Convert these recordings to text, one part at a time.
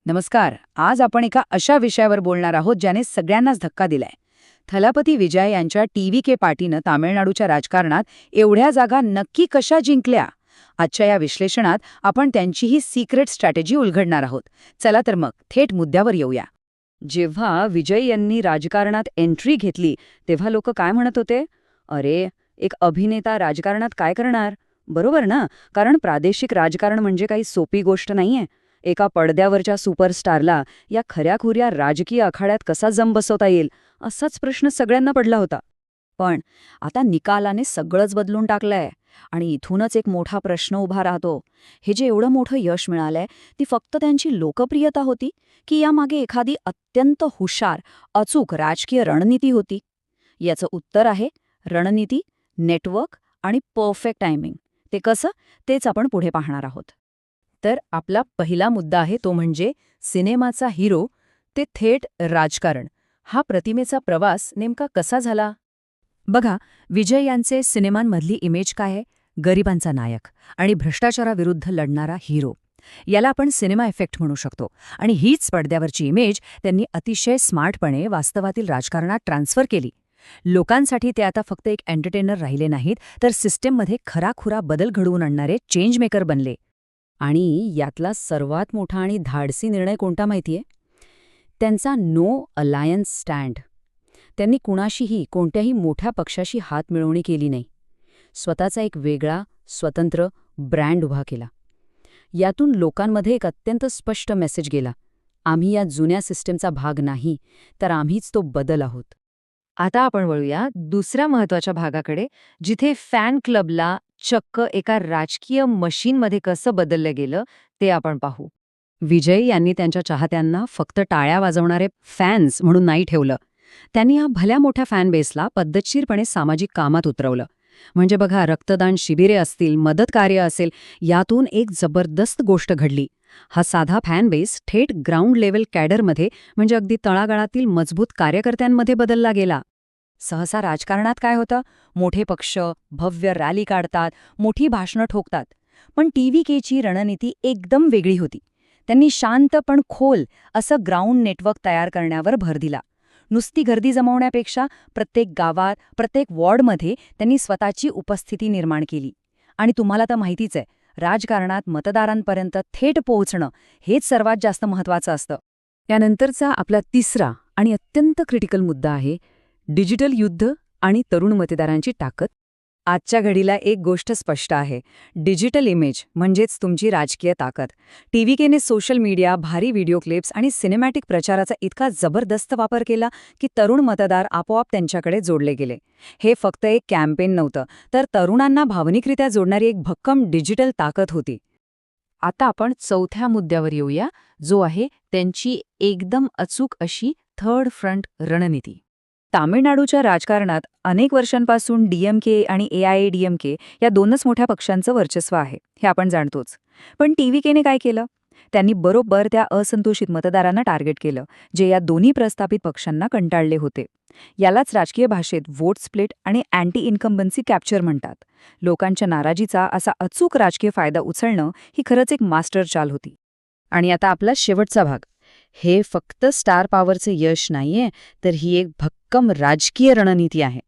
नमस्कार. आज आपण एका अशा विषयावर बोलणार आहोत ज्याने सगळ्यांनाच धक्का दिलाय. थलापती विजय यांच्या टी.व्ही.के. पार्टीनं तामिळनाडूच्या राजकारणात एवढ्या जागा नक्की कशा जिंकल्या? आजच्या या विश्लेषणात आपण त्यांची ही सिक्रेट स्ट्रॅटेजी उलगडणार आहोत. चला तर मग थेट मुद्द्यावर येऊया. जेव्हा विजय यांनी राजकारणात एंट्री घेतली तेव्हा लोक काय म्हणत होते? अरे, एक अभिनेता राजकारणात काय करणार? बरोबर ना, कारण प्रादेशिक राजकारण म्हणजे काही सोपी गोष्ट नाहीये. एका पडद्यावरच्या सुपरस्टारला या खऱ्याखुऱ्या राजकीय आखाड्यात कसा जम बसवता येईल असाच प्रश्न सगळ्यांना पडला होता. पण आता निकालाने सगळंच बदलून टाकलंय आणि इथूनच एक मोठा प्रश्न उभा राहतो. हे जे एवढं मोठं यश मिळालंय ती फक्त त्यांची लोकप्रियता होती की यामागे एखादी अत्यंत हुशार अचूक राजकीय रणनीती होती? याचं उत्तर आहे रणनीती, नेटवर्क आणि परफेक्ट टायमिंग. ते कसं, तेच आपण पुढे पाहणार आहोत. तर आपला पहिला मुद्दा आहे तो म्हणजे सिनेमाचा हिरो ते थेट राजकारण. हा प्रतिमेचा प्रवास नेमका कसा झाला? बघा, विजय यांचे सिनेमांमधली इमेज काय आहे? गरिबांचा नायक आणि भ्रष्टाचाराविरुद्ध लढणारा हिरो. याला आपण सिनेमा इफेक्ट म्हणू शकतो. आणि हीच पडद्यावरची इमेज त्यांनी अतिशय स्मार्टपणे वास्तवातील राजकारणात ट्रान्सफर केली. लोकांसाठी ते आता फक्त एक एंटरटेनर राहिले नाहीत, तर सिस्टीममध्ये खराखुरा बदल घडवून आणणारे चेंज मेकर बनले. आणि यातला सर्वात मोठा आणि धाडसी निर्णय कोणता माहितीये? त्यांचा नो अलायन्स स्टँड. त्यांनी कुणाशीही, कोणत्याही मोठ्या पक्षाशी हात मिळवणी केली नाही. स्वतःचा एक वेगळा, स्वतंत्र ब्रँड उभा केला. यातून लोकांमध्ये एक अत्यंत स्पष्ट मेसेज गेला: आम्ही या जुन्या सिस्टीमचा भाग नाही, तर आम्हीच तो बदल आहोत. आता आपण वळूया दुसऱ्या महत्वाच्या भागाकडे, जिथे फॅन क्लबला चक्क एका राजकीय मशीनमध्ये कसं बदललं गेलं ते आपण पाहू. विजय यांनी त्यांच्या चाहत्यांना फक्त टाळ्या वाजवणारे फॅन्स म्हणून नाही ठेवलं. त्यांनी या भल्या मोठ्या फॅन बेसला पद्धतशीरपणे सामाजिक कामात उतरवलं. म्हणजे बघा, रक्तदान शिबिरे असतील, मदत कार्य असेल, यातून एक जबरदस्त गोष्ट घडली. हा साधा फॅन बेस थेट ग्राउंड लेव्हल कॅडरमध्ये, म्हणजे अगदी तळागाळातील मजबूत कार्यकर्त्यांमध्ये बदलला गेला. सहसा राजकारणात काय होतं? मोठे पक्ष भव्य रॅली काढतात, मोठी भाषणं ठोकतात. पण टी.व्ही.के.ची रणनीती एकदम वेगळी होती. त्यांनी शांत पण खोल असं ग्राउंड नेटवर्क तयार करण्यावर भर दिला. नुसती गर्दी जमवण्यापेक्षा प्रत्येक गावात, प्रत्येक वॉर्डमध्ये त्यांनी स्वतःची उपस्थिती निर्माण केली. आणि तुम्हाला तर माहितीच आहे, राजकारणात मतदारांपर्यंत थेट पोहोचणं हेच सर्वात जास्त महत्त्वाचं असतं. त्यानंतरचा आपला तिसरा आणि अत्यंत क्रिटिकल मुद्दा आहे डिजिटल युद्ध आणि तरुण मतदारांची ताकद. आजच्या घडीला एक गोष्ट स्पष्ट आहे: डिजिटल इमेज म्हणजेच तुमची राजकीय ताकद. टी.व्ही.के.ने सोशल मीडिया, भारी व्हिडिओ क्लिप्स आणि सिनेमॅटिक प्रचाराचा इतका जबरदस्त वापर केला की तरुण मतदार आपोआप त्यांच्याकडे जोडले गेले. हे फक्त एक कॅम्पेन नव्हतं, तर तरुणांना भावनिकरित्या जोडणारी एक भक्कम डिजिटल ताकद होती. आता आपण चौथ्या मुद्द्यावर येऊया, जो आहे त्यांची एकदम अचूक अशी थर्ड फ्रंट रणनीती. तामिळनाडूच्या राजकारणात अनेक वर्षांपासून डी.एम.के. आणि ए.आय.ए.डी.एम.के. या दोनच मोठ्या पक्षांचं वर्चस्व आहे, हे आपण जाणतोच. पण टी.व्ही.के.ने काय केलं? त्यांनी बरोबर त्या असंतोषित मतदारांना टार्गेट केलं, जे या दोन्ही प्रस्थापित पक्षांना कंटाळले होते. यालाच राजकीय भाषेत व्होट स्प्लिट आणि अँटी इन्कम्बन्सी कॅप्चर म्हणतात. लोकांच्या नाराजीचा असा अचूक राजकीय फायदा उचलणं ही खरंच एक मास्टर चाल होती. आणि आता आपला शेवटचा भाग. हे फक्त स्टार पॉवरचे यश नाहीये, तर ही एक भक्कम राजकीय रणनीती आहे.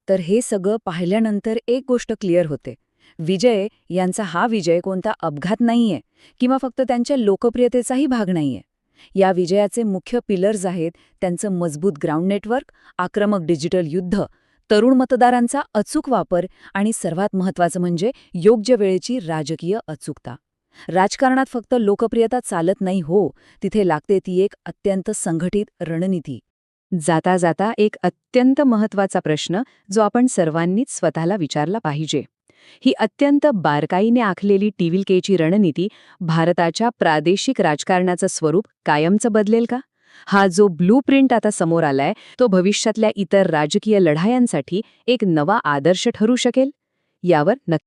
तर हे सगळं पाहिल्यानंतर एक गोष्ट क्लिअर होते: विजय यांचा हा विजय कोणता अपघात नाहीये किंवा फक्त त्यांच्या लोकप्रियतेचाही भाग नाहीये. या विजयाचे मुख्य पिलर्स आहेत त्यांचं मजबूत ग्राउंड नेटवर्क, आक्रमक डिजिटल युद्ध, तरुण मतदारांचा अचूक वापर आणि सर्वात महत्त्वाचं म्हणजे योग्य वेळेची राजकीय अचूकता. राजकारणात फक्त लोकप्रियता चालत नाही हो, तिथे लागते ती एक अत्यंत संघटित रणनीती. जाता जाता एक अत्यंत महत्त्वाचा प्रश्न जो आपण सर्वांनीच स्वतःला विचारला पाहिजे: ही अत्यंत बारकाईने आखलेली टी.व्ही.के.ची रणनीती भारताच्या प्रादेशिक राजकारणाचं स्वरूप कायमचं बदलेल का? हा जो ब्लूप्रिंट आता समोर आलाय तो भविष्यातल्या इतर राजकीय लढायांसाठी एक नवा आदर्श ठरू शकेल? यावर नक्की